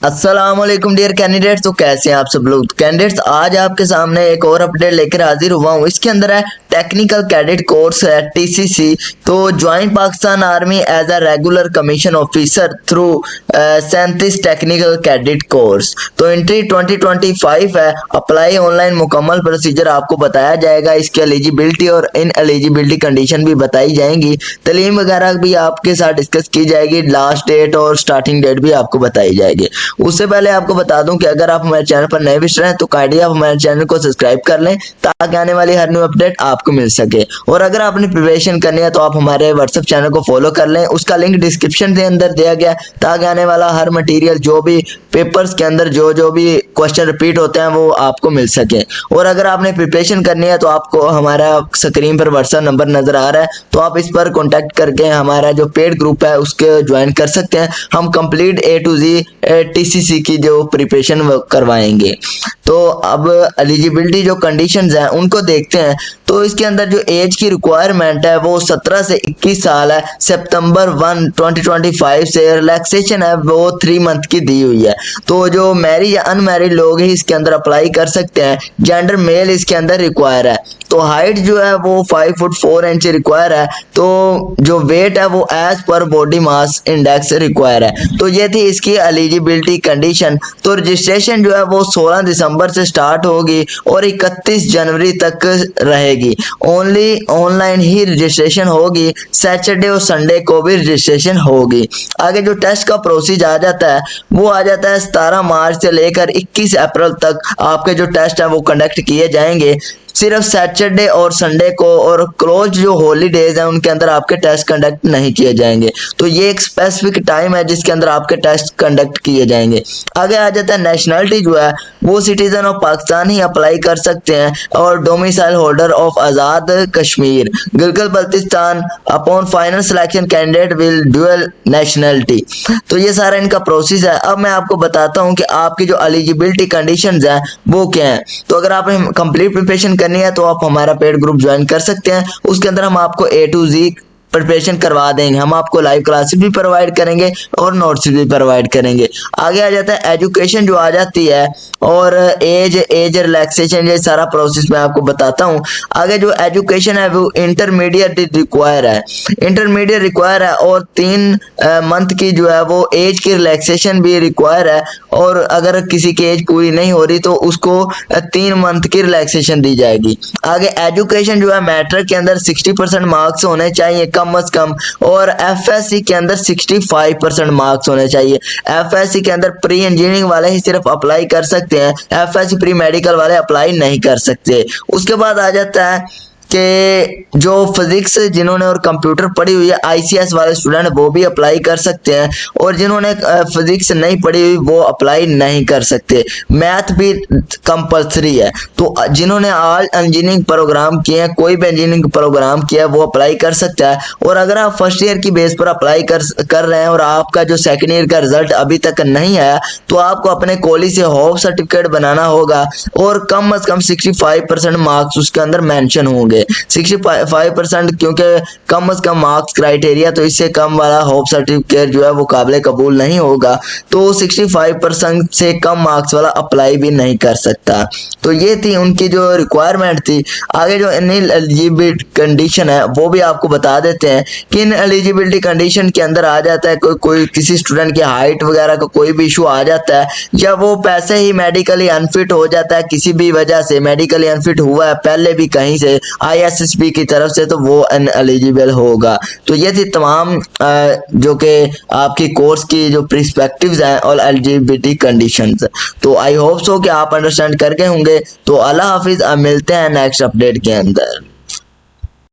अस्सलाम वालेकुम dear candidates. तो कैसे हैं आप सब लोग कैंडिडेट्स। आज आपके सामने एक और अपडेट लेकर हाजिर हुआ हूँ। इसके अंदर है टेक्निकल कैडेट कोर्स है टीसीसी। तो join Pakistan army as a regular commission officer through 37 technical cadet course. तो एंट्री 2025 है। अप्लाई ऑनलाइन मुकम्मल प्रोसीजर आपको बताया जाएगा। इसकी एलिजिबिलिटी और इन एलिजिबिलिटी कंडीशन भी बताई जाएंगी। तलीम वगैरह भी आपके साथ डिस्कस की जाएगी। लास्ट डेट और स्टार्टिंग डेट भी आपको बताई जाएगी। उससे पहले आपको बता दूं कि अगर आप हमारे चैनल पर नए विजिटर हैं तो काइंडली आप हमारे चैनल को सब्सक्राइब कर लें ताकि आने वाली हर न्यू अपडेट आपको मिल सके। और अगर आपने प्रिपरेशन करनी है तो आप हमारे व्हाट्सएप चैनल को फॉलो कर लें। उसका लिंक डिस्क्रिप्शन के अंदर दिया गया ताकि आने वाला हर मटेरियल जो भी पेपर्स के अंदर जो भी क्वेश्चन रिपीट होते हैं वो आपको मिल सके। और अगर आपने प्रिपरेशन करनी है तो आपको हमारा स्क्रीन पर व्हाट्सएप नंबर नजर आ रहा है, तो आप इस पर कॉन्टैक्ट करके हमारा जो पेड ग्रुप है उसके ज्वाइन कर सकते हैं। हम complete A to Z TCC की जो प्रिपरेशन करवाएंगे। तो अब एलिजिबिलिटी जो कंडीशंस हैं उनको देखते हैं। तो इसके अंदर जो एज की रिक्वायरमेंट है वो 17 से 21 साल है। सितंबर 1 2025 से रिलैक्सेशन है वो 3 मंथ की दी हुई है। तो जो मैरिड या अनमैरिड लोग हैं इसके अंदर अप्लाई कर सकते हैं। जेंडर मेल इसके अंदर रिक्वायर है। तो हाइट जो है वो 5 फुट 4 इंच रिक्वायर है। तो जो वेट है वो as per body mass index require है। तो ये थी इसकी एलिजिबिलिटी कंडीशन। तो रजिस्ट्रेशन जो है वो 16 दिसंबर से स्टार्ट होगी और 31 जनवरी तक रहेगी। ओनली ऑनलाइन ही रजिस्ट्रेशन होगी। सैटरडे और संडे को भी रजिस्ट्रेशन होगी। आगे जो टेस्ट का प्रोसीज आ जाता है वो आ जाता है 17 मार्च से लेकर 21 अप्रैल तक आपके जो टेस्ट है वो कंडक्ट किए जाएंगे। सिर्फ सैटरडे और संडे को और क्लोज जो हॉलीडेज हैं उनके अंदर आपके टेस्ट कंडक्ट नहीं किए जाएंगे। तो ये एक स्पेसिफिक टाइम है जिसके अंदर आपके टेस्ट कंडक्ट किए जाएंगे। आगे आ जाता है नेशनलिटी जो है वो citizen of Pakistan he apply कर सकते हैं और domicile holder of Azad Kashmir Gilgit Baltistan upon final selection candidate will dual nationality. तो ये सारा इनका प्रोसेस है। अब मैं आपको बताता हूँ कि आपकी जो एलिजिबिलिटी कंडीशंस हैं वो क्या है। तो अगर आपने कंप्लीट प्रिपरेशन करनी है तो आप हमारा पेड ग्रुप ज्वाइन कर सकते हैं। उसके अंदर हम आपको A to Z प्रिपरेशन करवा देंगे। हम आपको लाइव क्लासेस भी प्रोवाइड करेंगे और नोट्स भी प्रोवाइड करेंगे। आगे आ जाता है एजुकेशन जो आ जाती है और एज रिलैक्सेशन, ये सारा प्रोसेस मैं आपको बताता हूँ। आगे जो एजुकेशन है वो इंटरमीडिएट रिक्वायर है। इंटरमीडिएट रिक्वायर है और 3 मंथ की जो है वो एज की रिलैक्सेशन भी रिक्वायर है। और अगर किसी की एज पूरी नहीं हो रही तो उसको 3 मंथ की रिलैक्सेशन दी जाएगी। आगे एजुकेशन जो है मैट्रिक के अंदर 60% मार्क्स होने चाहिए कम अज कम। और एफएससी के अंदर 65% मार्क्स होने चाहिए। एफएससी के अंदर प्री इंजीनियरिंग वाले ही सिर्फ अप्लाई कर सकते हैं। एफएससी प्री मेडिकल वाले अप्लाई नहीं कर सकते। उसके बाद आ जाता है कि जो फिजिक्स जिन्होंने और कंप्यूटर पढ़ी हुई है आईसीएस वाले स्टूडेंट वो भी अप्लाई कर सकते हैं। और जिन्होंने फिजिक्स नहीं पढ़ी हुई वो अप्लाई नहीं कर सकते। मैथ भी कंपलसरी है। तो जिन्होंने ऑल इंजीनियरिंग प्रोग्राम किए हैं, कोई भी इंजीनियरिंग प्रोग्राम किया है वो अप्लाई कर सकता है। और अगर आप फर्स्ट ईयर की बेस पर अप्लाई कर रहे हैं और आपका जो सेकेंड ईयर का रिजल्ट अभी तक नहीं आया तो आपको अपने कॉलेज से होप सर्टिफिकेट बनाना होगा और कम अज कम 65% मार्क्स उसके अंदर मेंशन होंगे। 65% क्योंकि कम अज कम मार्क्स क्राइटेरिया, तो इससे कम वाला होप सर्टिफिकेट जो है वो काबिल कबूल नहीं होगा। तो 65% से कम मार्क्स वाला अप्लाई भी नहीं कर सकता। तो ये थी उनकी जो रिक्वायरमेंट थी। आगे जो एलिजिबिलिटी कंडीशन है वो भी आपको बता देते हैं कि इन एलिजिबिलिटी कंडीशन के अंदर आ जाता है कोई किसी स्टूडेंट की हाइट वगैरह का कोई भी इशू आ जाता है या वो पैसे ही मेडिकली अनफिट हो जाता है, किसी भी वजह से मेडिकली अनफिट हुआ है पहले भी कहीं से ISSB की तरफ से, तो वो अनएलिजिबल होगा। तो ये थी तमाम जो कि आपकी कोर्स की जो पर्सपेक्टिव्स हैं और एलिजिबिलिटी कंडीशंस। तो आई होप सो कि आप अंडरस्टैंड करके होंगे। तो अल्लाह हाफिज, अब मिलते हैं नेक्स्ट अपडेट के अंदर।